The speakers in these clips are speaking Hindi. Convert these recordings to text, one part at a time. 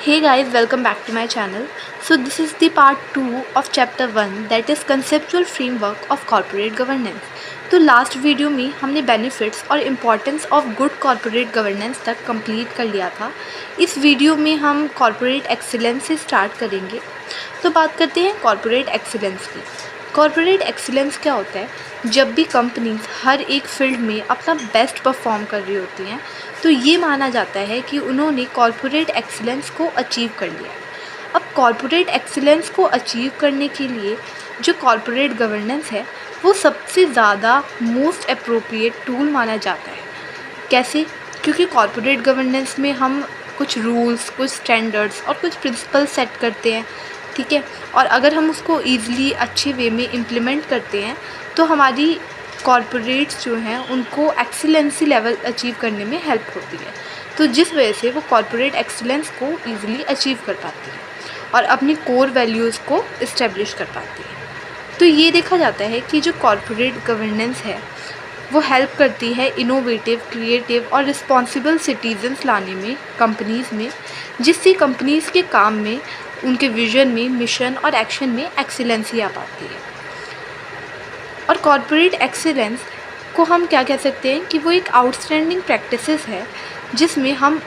Hey guys, welcome back to my channel. So this is the part 2 of chapter 1, that is conceptual framework of corporate governance. तो लास्ट वीडियो में हमने बेनिफिट्स और importance of good corporate governance तक कंप्लीट कर लिया था। इस वीडियो में हम कॉर्पोरेट एक्सीलेंस से स्टार्ट करेंगे। तो बात करते हैं कॉर्पोरेट एक्सीलेंस की। कॉर्पोरेट एक्सीलेंस क्या होता है? जब भी कंपनीज हर एक फील्ड में अपना बेस्ट परफॉर्म कर रही होती हैं तो ये माना जाता है कि उन्होंने कॉर्पोरेट एक्सीलेंस को अचीव कर लिया है। अब कॉर्पोरेट एक्सीलेंस को अचीव करने के लिए जो कॉर्पोरेट गवर्नेंस है वो सबसे ज़्यादा मोस्ट अप्रोप्रिएट टूल माना जाता है। कैसे? क्योंकि कॉर्पोरेट गवर्नेंस में हम कुछ रूल्स, कुछ स्टैंडर्ड्स और कुछ प्रिंसिपल सेट करते हैं, ठीक है। और अगर हम उसको ईज़िली अच्छे वे में इम्प्लीमेंट करते हैं तो हमारी कॉर्पोरेट्स जो हैं उनको एक्सीलेंसी लेवल अचीव करने में हेल्प होती है। तो जिस वजह से वो कॉर्पोरेट एक्सीलेंस को ईज़िली अचीव कर पाती है और अपनी कोर वैल्यूज़ को इस्टेब्लिश कर पाती है। तो ये देखा जाता है कि जो कॉर्पोरेट गवर्नेंस है वो हेल्प करती है इनोवेटिव, क्रिएटिव और रिस्पॉन्सिबल सिटीजन्स लाने में कंपनीज़ में, जिससे कंपनीज़ के काम में, उनके विजन में, मिशन और एक्शन में एक्सीलेंसी आ पाती है। और कॉर्पोरेट एक्सीलेंस को हम क्या कह सकते हैं कि वो एक आउटस्टैंडिंग प्रैक्टिसेस है जिसमें हम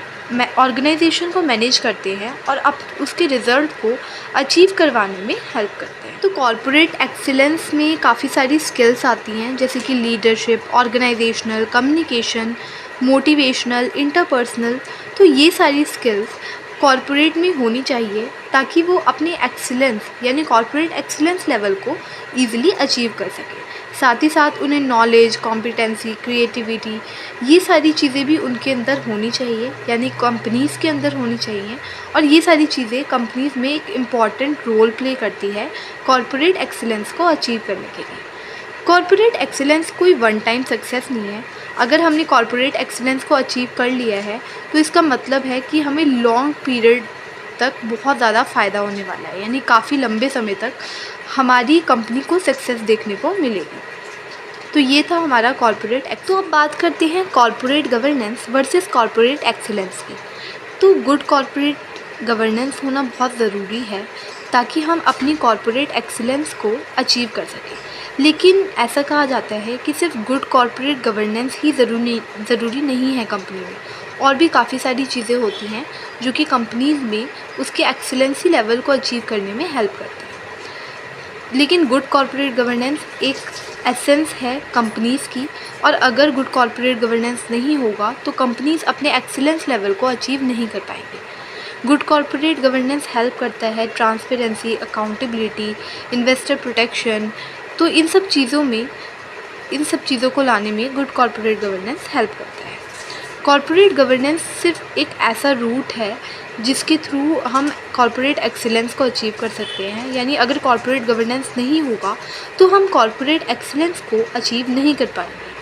ऑर्गेनाइजेशन को मैनेज करते हैं और अब उसके रिज़ल्ट को अचीव करवाने में हेल्प करते हैं। तो कॉर्पोरेट एक्सीलेंस में काफ़ी सारी स्किल्स आती हैं, जैसे कि leadership, organisational, communication, motivational, interpersonal. तो ये सारी स्किल्स कॉर्पोरेट में होनी चाहिए ताकि वो अपने एक्सीलेंस यानी कॉर्पोरेट एक्सीलेंस लेवल को ईज़िली अचीव कर सके। साथ ही साथ उन्हें नॉलेज, कॉम्पिटेंसी, क्रिएटिविटी, ये सारी चीज़ें भी उनके अंदर होनी चाहिए, यानी कंपनीज़ के अंदर होनी चाहिए। और ये सारी चीज़ें कंपनीज़ में एक इम्पॉर्टेंट रोल प्ले करती है कॉर्पोरेट एक्सीलेंस को अचीव करने के लिए। कॉर्पोरेट एक्सीलेंस कोई वन टाइम सक्सेस नहीं है। अगर हमने कॉर्पोरेट एक्सीलेंस को अचीव कर लिया है तो इसका मतलब है कि हमें लॉन्ग पीरियड तक बहुत ज़्यादा फ़ायदा होने वाला है, यानी काफ़ी लंबे समय तक हमारी कंपनी को सक्सेस देखने को मिलेगी। तो ये था हमारा कॉर्पोरेट तो अब बात करते हैं corporate governance versus corporate excellence की। तो गुड कॉर्पोरेट गवर्नेंस होना बहुत ज़रूरी है ताकि हम अपनी कॉर्पोरेट एक्सीलेंस को अचीव कर सकें। लेकिन ऐसा कहा जाता है कि सिर्फ गुड कॉर्पोरेट गवर्नेंस ही ज़रूरी नहीं है कंपनी में, और भी काफ़ी सारी चीज़ें होती हैं जो कि कंपनीज़ में उसके एक्सीलेंसी लेवल को अचीव करने में हेल्प करती हैं। लेकिन गुड कॉर्पोरेट गवर्नेंस एक एसेंस है कंपनीज़ की, और अगर गुड कॉर्पोरेट गवर्नेंस नहीं होगा तो कंपनीज़ अपने एक्सीलेंस लेवल को अचीव नहीं कर पाएंगे। गुड कॉर्पोरेट गवर्नेंस हेल्प करता है ट्रांसपेरेंसी, अकाउंटेबिलिटी, इन्वेस्टर प्रोटेक्शन। तो इन सब चीज़ों को लाने में गुड कॉर्पोरेट गवर्नेंस हेल्प करता है। कॉर्पोरेट गवर्नेंस सिर्फ एक ऐसा रूट है जिसके थ्रू हम कॉर्पोरेट एक्सीलेंस को अचीव कर सकते हैं, यानी अगर कॉर्पोरेट गवर्नेंस नहीं होगा तो हम कॉर्पोरेट एक्सीलेंस को अचीव नहीं कर पाएंगे।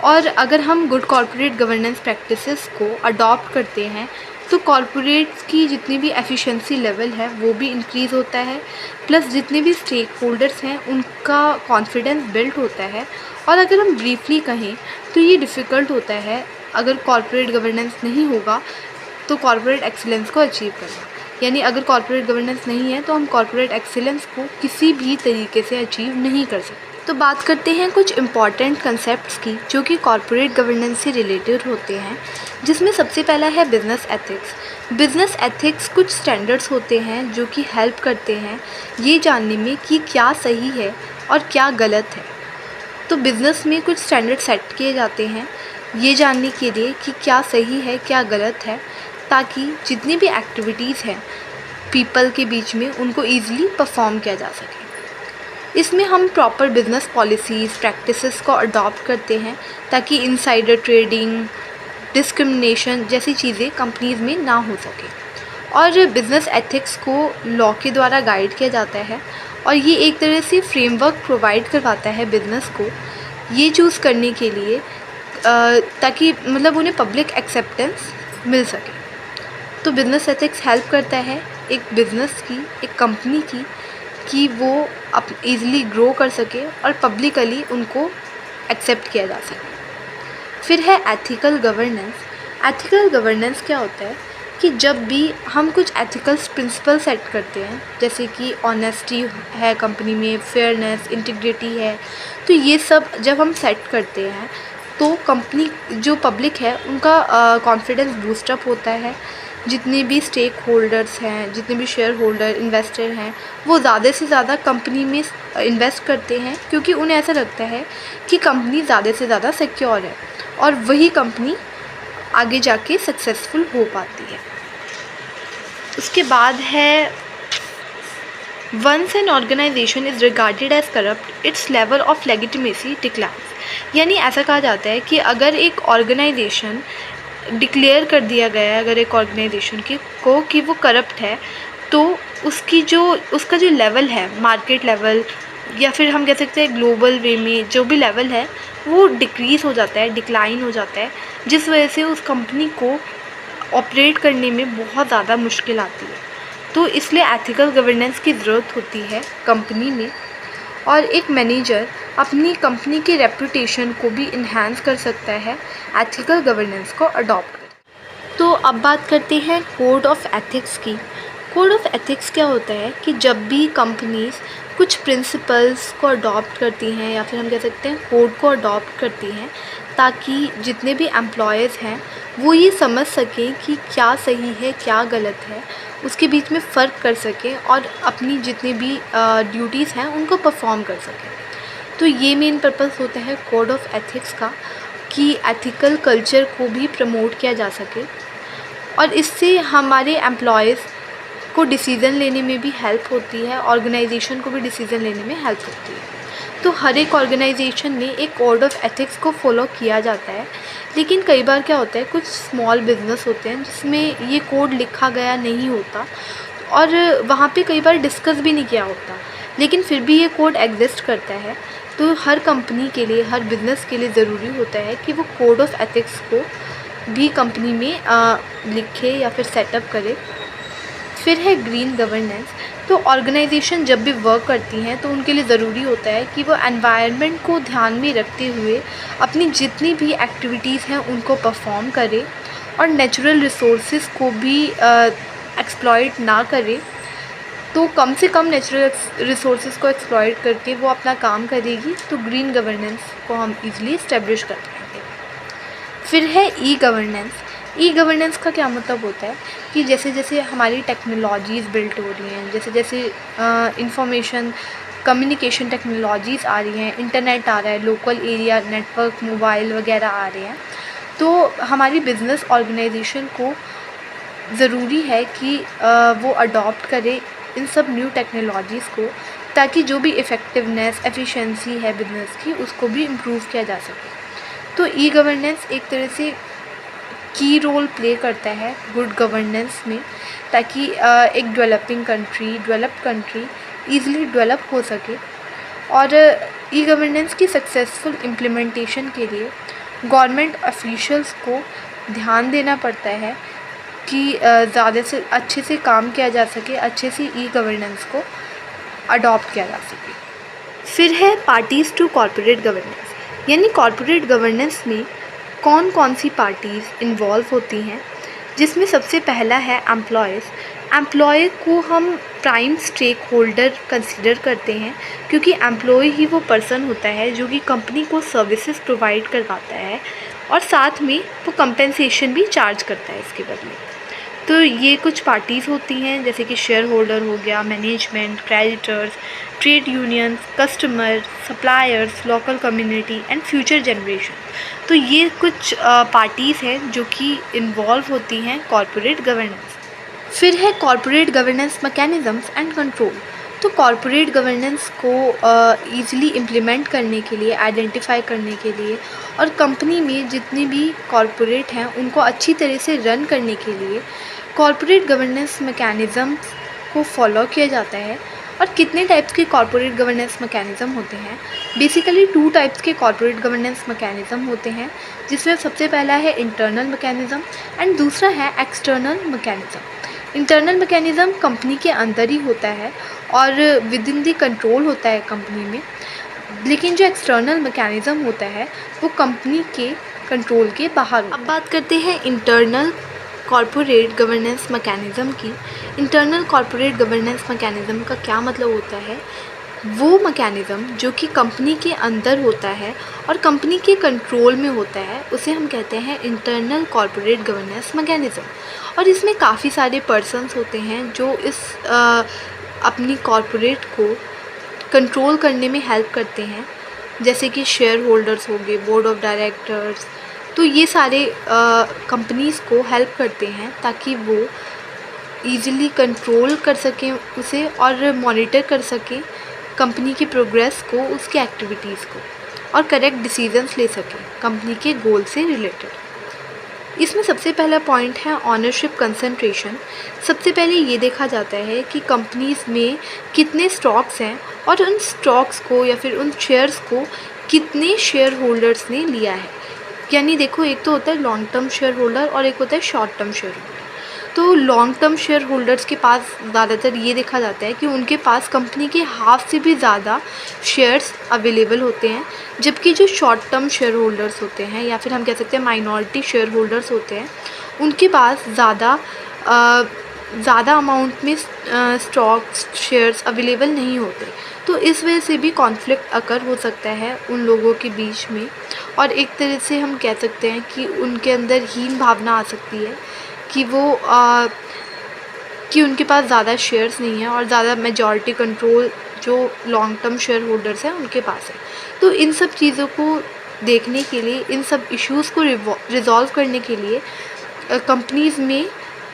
और अगर हम गुड कॉर्पोरेट गवर्नेंस प्रैक्टिसेस को अडॉप्ट करते हैं तो कॉर्पोरेट्स की जितनी भी एफिशिएंसी लेवल है वो भी इंक्रीज़ होता है, प्लस जितने भी स्टेक होल्डर्स हैं उनका कॉन्फिडेंस बिल्ड होता है। और अगर हम ब्रीफली कहें तो ये डिफ़िकल्ट होता है अगर कॉर्पोरेट गवर्नेंस नहीं होगा तो कॉर्पोरेट एक्सीलेंस को अचीव करना, यानी अगर कॉर्पोरेट गवर्नेंस नहीं है तो हम कॉर्पोरेट एक्सीलेंस को किसी भी तरीके से अचीव नहीं कर सकते। तो बात करते हैं कुछ इम्पॉर्टेंट कंसेप्ट्स की जो कि कॉर्पोरेट गवर्नेंस से रिलेटेड होते हैं, जिसमें सबसे पहला है बिज़नेस एथिक्स। बिज़नेस एथिक्स कुछ स्टैंडर्ड्स होते हैं जो कि हेल्प करते हैं ये जानने में कि क्या सही है और क्या गलत है। तो बिज़नेस में कुछ स्टैंडर्ड सेट किए जाते हैं ये जानने के लिए कि क्या सही है, क्या गलत है, ताकि जितनी भी एक्टिविटीज़ हैं पीपल के बीच में उनको ईज़िली परफॉर्म किया जा सके। इसमें हम प्रॉपर बिज़नेस पॉलिसीज़, प्रैक्टिसेस को अडॉप्ट करते हैं ताकि इनसाइडर ट्रेडिंग, डिस्क्रिमिनेशन जैसी चीज़ें कंपनीज़ में ना हो सके। और बिज़नेस एथिक्स को लॉ के द्वारा गाइड किया जाता है और ये एक तरह से फ्रेमवर्क प्रोवाइड करवाता है बिज़नेस को ये चूज़ करने के लिए ताकि मतलब उन्हें पब्लिक एक्सेप्टेंस मिल सके। तो बिज़नेस एथिक्स हेल्प करता है एक बिज़नेस की, एक कंपनी की, कि वो अब ईज़िली ग्रो कर सके और पब्लिकली उनको एक्सेप्ट किया जा सके। फिर है एथिकल गवर्नेंस। एथिकल गवर्नेंस क्या होता है? कि जब भी हम कुछ एथिकल प्रिंसिपल सेट करते हैं, जैसे कि ऑनेस्टी है कंपनी में, फेयरनेस, इंटीग्रिटी है, तो ये सब जब हम सेट करते हैं तो कंपनी जो पब्लिक है उनका कॉन्फिडेंस बूस्टअप होता है। जितने भी स्टेक होल्डर्स हैं, जितने भी शेयर होल्डर, इन्वेस्टर हैं, वो ज़्यादा से ज़्यादा कंपनी में इन्वेस्ट करते हैं, क्योंकि उन्हें ऐसा लगता है कि कंपनी ज़्यादा से ज़्यादा सिक्योर है और वही कंपनी आगे जाके सक्सेसफुल हो पाती है। उसके बाद है, once an organisation is regarded as corrupt its level of legitimacy declines. यानी ऐसा कहा जाता है कि अगर एक ऑर्गेनाइजेशन डिक्लेयर कर दिया गया है, अगर एक ऑर्गेनाइजेशन को कि वो करप्ट है, तो उसका जो लेवल है, मार्केट लेवल या फिर हम कह सकते हैं ग्लोबल वे में जो भी लेवल है, वो डिक्रीज़ हो जाता है, डिक्लाइन हो जाता है, जिस वजह से उस कंपनी को ऑपरेट करने में बहुत ज़्यादा मुश्किल आती है। तो इसलिए एथिकल गवर्नेंस की ज़रूरत होती है कंपनी में, और एक मैनेजर अपनी कंपनी की रेपुटेशन को भी इन्हांस कर सकता है एथिकल गवर्नेंस को अडॉप्ट कर। तो अब बात करते हैं कोड ऑफ एथिक्स की। कोड ऑफ एथिक्स क्या होता है कि जब भी कंपनीज कुछ प्रिंसिपल्स को अडॉप्ट करती हैं या फिर हम कह सकते हैं कोड को अडॉप्ट करती हैं, ताकि जितने भी एम्प्लॉयज़ हैं वो ये समझ सकें कि क्या सही है क्या गलत है, उसके बीच में फ़र्क कर सकें और अपनी जितनी भी ड्यूटीज़ हैं उनको परफॉर्म कर सकें। तो ये मेन पर्पस होता है कोड ऑफ एथिक्स का, कि एथिकल कल्चर को भी प्रमोट किया जा सके और इससे हमारे एम्प्लॉयज़ को डिसीज़न लेने में भी हेल्प होती है, ऑर्गेनाइजेशन को भी डिसीज़न लेने में हेल्प होती है। तो हर एक ऑर्गेनाइजेशन में एक कोड ऑफ एथिक्स को फॉलो किया जाता है, लेकिन कई बार क्या होता है, कुछ स्मॉल बिजनेस होते हैं जिसमें ये कोड लिखा गया नहीं होता और वहाँ पे कई बार डिस्कस भी नहीं किया होता, लेकिन फिर भी ये कोड एग्जिस्ट करता है। तो हर कंपनी के लिए, हर बिज़नेस के लिए ज़रूरी होता है कि वो कोड ऑफ एथिक्स को भी कंपनी में लिखे या फिर सेटअप करे। फिर है ग्रीन गवर्नेंस। तो ऑर्गेनाइजेशन जब भी वर्क करती हैं तो उनके लिए ज़रूरी होता है कि वो एनवायरनमेंट को ध्यान में रखते हुए अपनी जितनी भी एक्टिविटीज़ हैं उनको परफॉर्म करे और नेचुरल रिसोर्सेज को भी एक्सप्लॉइट ना करे। तो कम से कम नेचुरल रिसोर्सेज को एक्सप्लॉइट करके वो अपना काम करेगी, तो ग्रीन गवर्नेंस को हम इजीली इस्टेब्लिश कर पाएंगे। फिर है ई गवर्नेंस। ई गवर्नेंस का क्या मतलब होता है कि जैसे जैसे हमारी टेक्नोलॉजीज़ बिल्ट हो रही हैं, जैसे जैसे इंफॉर्मेशन कम्युनिकेशन टेक्नोलॉजीज़ आ रही हैं, इंटरनेट आ रहा है, लोकल एरिया नेटवर्क, मोबाइल वगैरह आ रहे हैं, तो हमारी बिज़नेस ऑर्गेनाइजेशन को ज़रूरी है कि वो अडॉप्ट करे इन सब न्यू टेक्नोलॉजीज़ को, ताकि जो भी इफ़ेक्टिवनेस, एफिशिएंसी है बिज़नेस की, उसको भी इम्प्रूव किया जा सके। तो ई गवर्नेंस एक तरह से की रोल प्ले करता है गुड गवर्नेंस में, ताकि एक डेवलप्ड कंट्री ईज़िली डेवलप हो सके। और ई गवर्नेंस की सक्सेसफुल इम्प्लीमेंटेशन के लिए गवर्नमेंट ऑफिशियल्स को ध्यान देना पड़ता है कि ज़्यादा से अच्छे से काम किया जा सके, अच्छे से ई गवर्नेंस को अडॉप्ट किया जा सके। फिर है पार्टीज़ टू कॉर्पोरेट गवर्नेंस। यानी कॉर्पोरेट गवर्नेंस में कौन कौन सी पार्टीज़ इन्वॉल्व होती हैं, जिसमें सबसे पहला है एम्प्लॉयज़। एम्प्लॉय को हम प्राइम स्टेक होल्डर कंसिडर करते हैं, क्योंकि एम्प्लॉय ही वो पर्सन होता है जो कि कंपनी को सर्विसेज प्रोवाइड करवाता है और साथ में वो कंपेंसेशन भी चार्ज करता है इसके बदले। तो ये कुछ पार्टीज़ होती हैं, जैसे कि शेयर होल्डर हो गया, management, creditors, trade unions, customer, suppliers, local community and future generation. तो ये कुछ पार्टीज़ हैं जो कि इन्वॉल्व होती हैं कॉर्पोरेट गवर्नेंस। फिर है corporate governance mechanisms and control. तो कॉर्पोरेट गवर्नेंस को ईज़िली इम्प्लीमेंट करने के लिए, आइडेंटिफाई करने के लिए और कंपनी में जितनी भी कॉर्पोरेट हैं उनको अच्छी तरह से रन करने के लिए कॉर्पोरेट गवर्नेंस मैकेनिज़म्स को फॉलो किया जाता है। और कितने टाइप्स के कॉर्पोरेट गवर्नेंस मैकेनिज़्म होते हैं? बेसिकली 2 टाइप्स के कॉर्पोरेट गवर्नेंस मैकेनिज़्म होते हैं, जिसमें सबसे पहला है इंटरनल मैकेनिज़्म एंड दूसरा है external mechanism. Internal mechanism company के अंदर ही होता है और विद इन द कंट्रोल होता है कंपनी में, लेकिन जो एक्सटर्नल मैकेनिज़्म होता है वो कंपनी के कंट्रोल के बाहर होता है। अब बात करते हैं इंटरनल कॉरपोरेट गवर्नेंस मैकेनिज़्म की। इंटरनल कॉरपोरेट गवर्नेंस मैकेनिज़्म का क्या मतलब होता है? वो मैकेनिज़्म जो कि कंपनी के अंदर होता है और कंपनी के कंट्रोल में होता है, उसे हम कहते हैं इंटरनल कॉरपोरेट गवर्नेंस मैकेनिज़्म। और इसमें काफ़ी सारे पर्सन्स होते हैं जो इस अपनी कॉरपोरेट को कंट्रोल करने में हेल्प करते हैं, जैसे कि शेयर होल्डर्स हो गए, बोर्ड ऑफ डायरेक्टर्स। तो ये सारे कंपनीज़ को हेल्प करते हैं ताकि वो ईज़िली कंट्रोल कर सकें उसे और मॉनिटर कर सकें कंपनी की प्रोग्रेस को, उसकी एक्टिविटीज़ को, और करेक्ट डिसीजंस ले सकें कंपनी के गोल से रिलेटेड। इसमें सबसे पहला पॉइंट है ऑनरशिप कंसंट्रेशन। सबसे पहले ये देखा जाता है कि कंपनीज़ में कितने स्टॉक्स हैं और उन स्टॉक्स को या फिर उन शेयर्स को कितने शेयर होल्डर्स ने लिया है। यानी देखो, एक तो होता है लॉन्ग टर्म शेयर होल्डर और एक होता है शॉर्ट टर्म शेयर होल्डर। तो लॉन्ग टर्म शेयर होल्डर्स के पास ज़्यादातर ये देखा जाता है कि उनके पास कंपनी के हाफ से भी ज़्यादा शेयर्स अवेलेबल होते हैं, जबकि जो शॉर्ट टर्म शेयर होल्डर्स होते हैं या फिर हम कह सकते हैं माइनॉरिटी शेयर होल्डर्स होते हैं, उनके पास ज़्यादा अमाउंट में स्टॉक्स शेयर्स अवेलेबल नहीं होते। तो इस वजह से भी कॉन्फ्लिक्ट अकर हो सकता है उन लोगों के बीच में, और एक तरह से हम कह सकते हैं कि उनके अंदर हीन भावना आ सकती है कि कि उनके पास ज़्यादा शेयर्स नहीं है और ज़्यादा मेजॉरिटी कंट्रोल जो लॉन्ग टर्म शेयर होल्डर्स हैं उनके पास है। तो इन सब चीज़ों को देखने के लिए, इन सब इश्यूज़ को रिज़ॉल्व करने के लिए कंपनीज़ में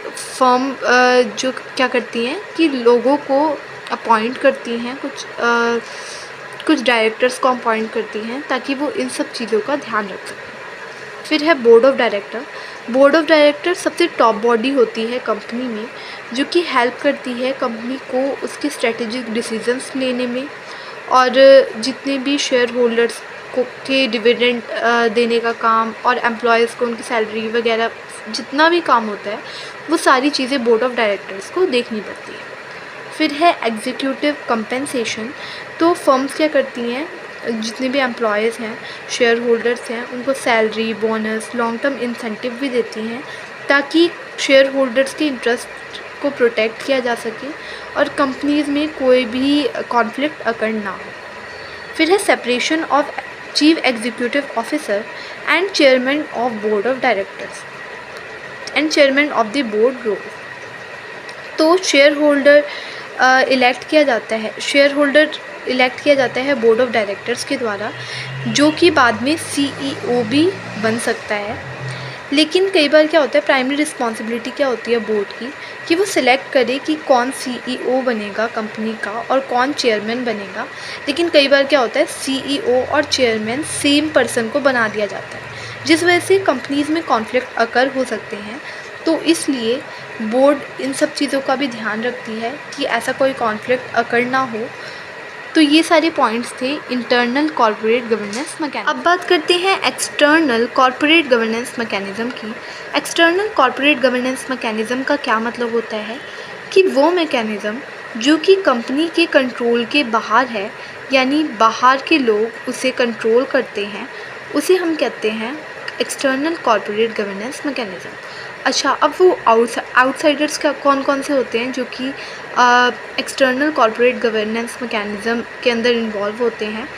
फर्म जो क्या करती हैं कि लोगों को अपॉइंट करती हैं, कुछ डायरेक्टर्स को अपॉइंट करती हैं ताकि वो इन सब चीज़ों का ध्यान रख सकें। फिर है board of director. Board of director सबसे टॉप बॉडी होती है कंपनी में, जो कि हेल्प करती है कंपनी को उसके स्ट्रेटेजिक डिसीजंस लेने में, और जितने भी शेयर होल्डर्स को के डिविडेंड देने का काम और एम्प्लॉयज़ को उनकी सैलरी वगैरह जितना भी काम होता है, वो सारी चीज़ें बोर्ड ऑफ डायरेक्टर्स को देखनी पड़ती है। फिर है एग्जीक्यूटिव कंपेंसेशन। तो फर्म्स क्या करती हैं, जितने भी एम्प्लॉयज़ हैं, शेयर होल्डर्स हैं, उनको salary, bonus, long term incentive भी देती हैं ताकि शेयर होल्डर्स के इंटरेस्ट को प्रोटेक्ट किया जा सके और कंपनीज़ में कोई भी कॉन्फ्लिक्ट अकर ना हो। फिर है separation of chief executive officer and chairman of board of directors and chairman of the board role. तो शेयर होल्डर इलेक्ट किया जाता है बोर्ड ऑफ डायरेक्टर्स के द्वारा, जो कि बाद में CEO भी बन सकता है। लेकिन कई बार क्या होता है, प्राइमरी रिस्पॉन्सिबिलिटी क्या होती है बोर्ड की, कि वो सिलेक्ट करे कि कौन CEO बनेगा कंपनी का और कौन चेयरमैन बनेगा। लेकिन कई बार क्या होता है, CEO और चेयरमैन सेम पर्सन को बना दिया जाता है, जिस वजह से कंपनीज़ में कॉन्फ्लिक्ट अकर हो सकते हैं। तो इसलिए बोर्ड इन सब चीज़ों का भी ध्यान रखती है कि ऐसा कोई कॉन्फ्लिक्ट अकर ना हो। तो ये सारे पॉइंट्स थे इंटरनल कॉरपोरेट गवर्नेंस मैकेनिज्म। अब बात करते हैं एक्सटर्नल कॉरपोरेट गवर्नेंस मैकेनिज्म की। एक्सटर्नल कॉरपोरेट गवर्नेंस मैकेनिज्म का क्या मतलब होता है कि वो मैकेनिज्म जो कि कंपनी के कंट्रोल के बाहर है, यानी बाहर के लोग उसे कंट्रोल करते हैं, उसे हम कहते हैं एक्सटर्नल कॉरपोरेट गवर्नेंस मैकेनिज्म। अच्छा, अब वो आउटसाइडर्स का कौन से होते हैं जो कि एक्सटर्नल कॉरपोरेट गवर्नेंस मैकेनिज्म के अंदर इन्वॉल्व होते हैं।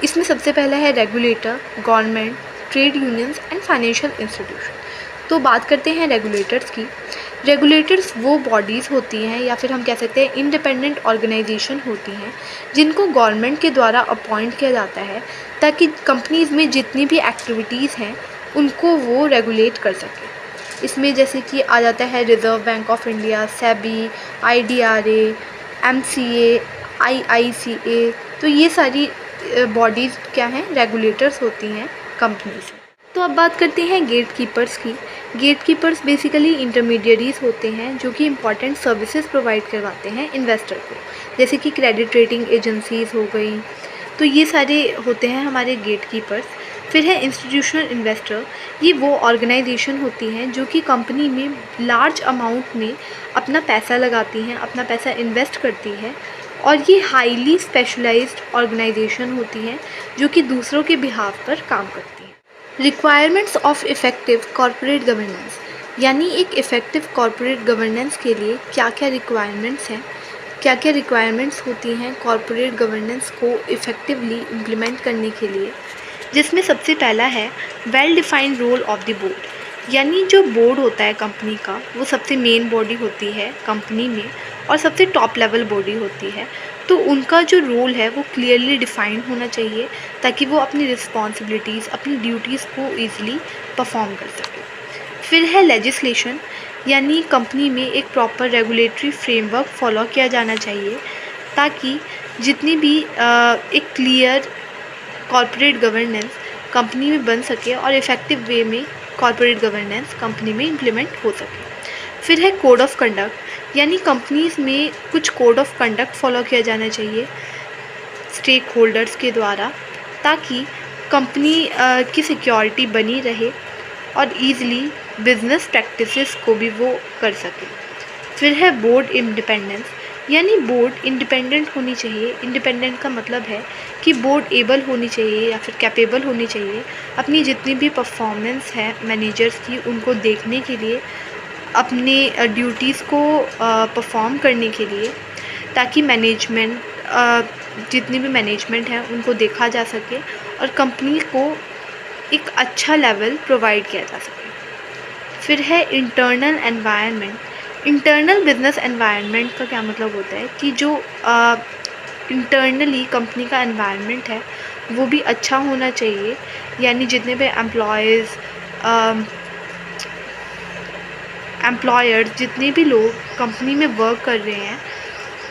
इसमें सबसे पहला है regulator, government, trade unions and financial institution. तो बात करते हैं रेगुलेटर्स की। रेगुलेटर्स वो बॉडीज़ होती हैं या फिर हम कह सकते हैं इंडिपेंडेंट ऑर्गेनाइजेशन होती हैं, जिनको गवर्नमेंट के द्वारा अपॉइंट किया जाता है ताकि कंपनीज़ में जितनी भी एक्टिविटीज़ हैं उनको वो रेगुलेट कर सकें। इसमें जैसे कि आ जाता है reserve bank of India, SEBI, IDRA, MCA, IICA। तो ये सारी बॉडीज़ क्या हैं, रेगुलेटर्स होती हैं कंपनी से। तो अब बात करते हैं गेट कीपर्स की। गेट कीपर्स बेसिकली इंटरमीडियरीज़ होते हैं जो कि इंपॉर्टेंट सर्विसेज प्रोवाइड करवाते हैं इन्वेस्टर को, जैसे कि क्रेडिट रेटिंग एजेंसीज़ हो गई। तो ये सारे होते हैं हमारे गेट कीपर्स। फिर है इंस्टीट्यूशनल इन्वेस्टर। ये वो ऑर्गेनाइजेशन होती हैं जो कि कंपनी में लार्ज अमाउंट में अपना पैसा लगाती हैं, अपना पैसा इन्वेस्ट करती है, और ये हाईली स्पेशलाइज्ड ऑर्गेनाइजेशन होती हैं जो कि दूसरों के बिहाफ पर काम करती हैं। Requirements of effective corporate governance. यानी एक इफ़ेक्टिव कॉरपोरेट गवर्नेंस के लिए क्या क्या रिक्वायरमेंट्स हैं, क्या क्या रिक्वायरमेंट्स होती हैं कॉरपोरेट गवर्नेंस को इफ़ेक्टिवली इम्प्लीमेंट करने के लिए, जिसमें सबसे पहला है well defined role of the board. यानी जो बोर्ड होता है कंपनी का, वो सबसे मेन बॉडी होती है कंपनी में और सबसे टॉप लेवल बॉडी होती है, तो उनका जो रोल है वो क्लियरली डिफाइंड होना चाहिए ताकि वो अपनी रिस्पॉन्सिबिलिटीज़, अपनी ड्यूटीज़ को ईज़िली परफॉर्म कर सके। फिर है लेजिस्लेशन, यानी कंपनी में एक प्रॉपर रेगुलेटरी फ्रेमवर्क फॉलो किया जाना चाहिए ताकि जितनी भी एक क्लियर कॉरपोरेट गवर्नेंस कंपनी में बन सके और इफ़ेक्टिव वे में कॉरपोरेट गवर्नेंस कंपनी में इम्प्लीमेंट हो सके। फिर है कोड ऑफ कंडक्ट, यानी कंपनीज़ में कुछ कोड ऑफ कंडक्ट फॉलो किया जाना चाहिए स्टेक होल्डर्स के द्वारा ताकि कंपनी की सिक्योरिटी बनी रहे और ईज़िली बिजनेस प्रैक्टिसेस को भी वो कर सके। फिर है बोर्ड इंडिपेंडेंस, यानी बोर्ड इंडिपेंडेंट होनी चाहिए। इंडिपेंडेंट का मतलब है कि बोर्ड एबल होनी चाहिए या फिर कैपेबल होनी चाहिए अपनी जितनी भी परफॉर्मेंस है मैनेजर्स की उनको देखने के लिए, अपने ड्यूटीज़ को परफॉर्म करने के लिए, ताकि मैनेजमेंट जितनी भी मैनेजमेंट है उनको देखा जा सके और कंपनी को एक अच्छा लेवल प्रोवाइड किया जा सके। फिर है internal environment. Internal business environment का क्या मतलब होता है कि जो इंटरनली कंपनी का एनवायरनमेंट है वो भी अच्छा होना चाहिए, यानी जितने भी एम्प्लॉयर्स जितने भी लोग कंपनी में वर्क कर रहे हैं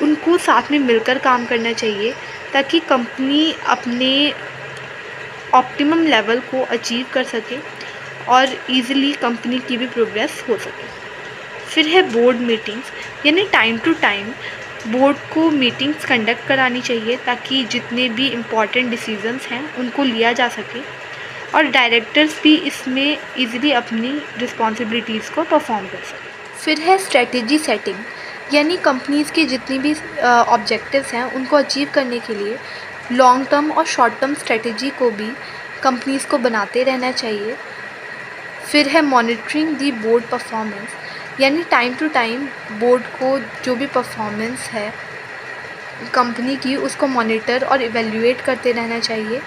उनको साथ में मिलकर काम करना चाहिए ताकि कंपनी अपने ऑप्टिमम लेवल को अचीव कर सके और ईज़िली कंपनी की भी प्रोग्रेस हो सके। फिर है बोर्ड मीटिंग्स, यानी टाइम टू टाइम बोर्ड को मीटिंग्स कंडक्ट करानी चाहिए ताकि जितने भी इम्पॉर्टेंट डिसीजंस हैं उनको लिया जा सके और डायरेक्टर्स भी इसमें ईज़िली अपनी रिस्पॉन्सिबिलिटीज़ को परफॉर्म कर सकें। फिर है स्ट्रेटजी सेटिंग, यानी कंपनीज़ की जितनी भी ऑब्जेक्टिव्स हैं उनको अचीव करने के लिए लॉन्ग टर्म और शॉर्ट टर्म स्ट्रेटजी को भी कंपनीज़ को बनाते रहना चाहिए। फिर है मॉनिटरिंग दी बोर्ड परफॉर्मेंस, यानी टाइम टू टाइम बोर्ड को जो भी परफॉर्मेंस है कंपनी की उसको मॉनिटर और इवेल्युएट करते रहना चाहिए।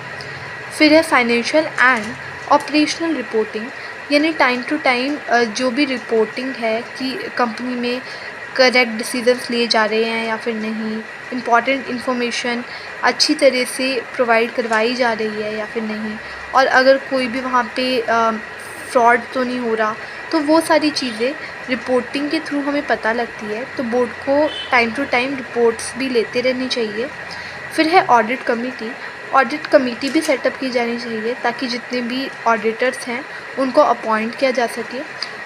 फिर है फाइनेंशियल एंड ऑपरेशनल रिपोर्टिंग, यानी टाइम टू टाइम जो भी रिपोर्टिंग है कि कंपनी में करेक्ट डिसीजंस लिए जा रहे हैं या फिर नहीं, इम्पॉर्टेंट इन्फॉर्मेशन अच्छी तरह से प्रोवाइड करवाई जा रही है या फिर नहीं, और अगर कोई भी वहाँ पे फ्रॉड तो नहीं हो रहा, तो वो सारी चीज़ें रिपोर्टिंग के थ्रू हमें पता लगती है। तो बोर्ड को टाइम टू टाइम रिपोर्ट्स भी लेते रहनी चाहिए। फिर है ऑडिट कमेटी। ऑडिट कमेटी भी सेटअप की जानी चाहिए ताकि जितने भी ऑडिटर्स हैं उनको अपॉइंट किया जा सके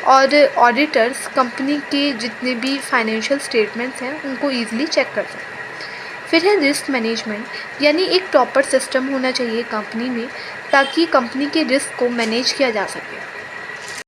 और ऑडिटर्स कंपनी के जितने भी फाइनेंशियल स्टेटमेंट्स हैं उनको ईज़िली चेक कर सकें। फिर है रिस्क मैनेजमेंट, यानी एक प्रॉपर सिस्टम होना चाहिए कंपनी में ताकि कंपनी के रिस्क को मैनेज किया जा सके।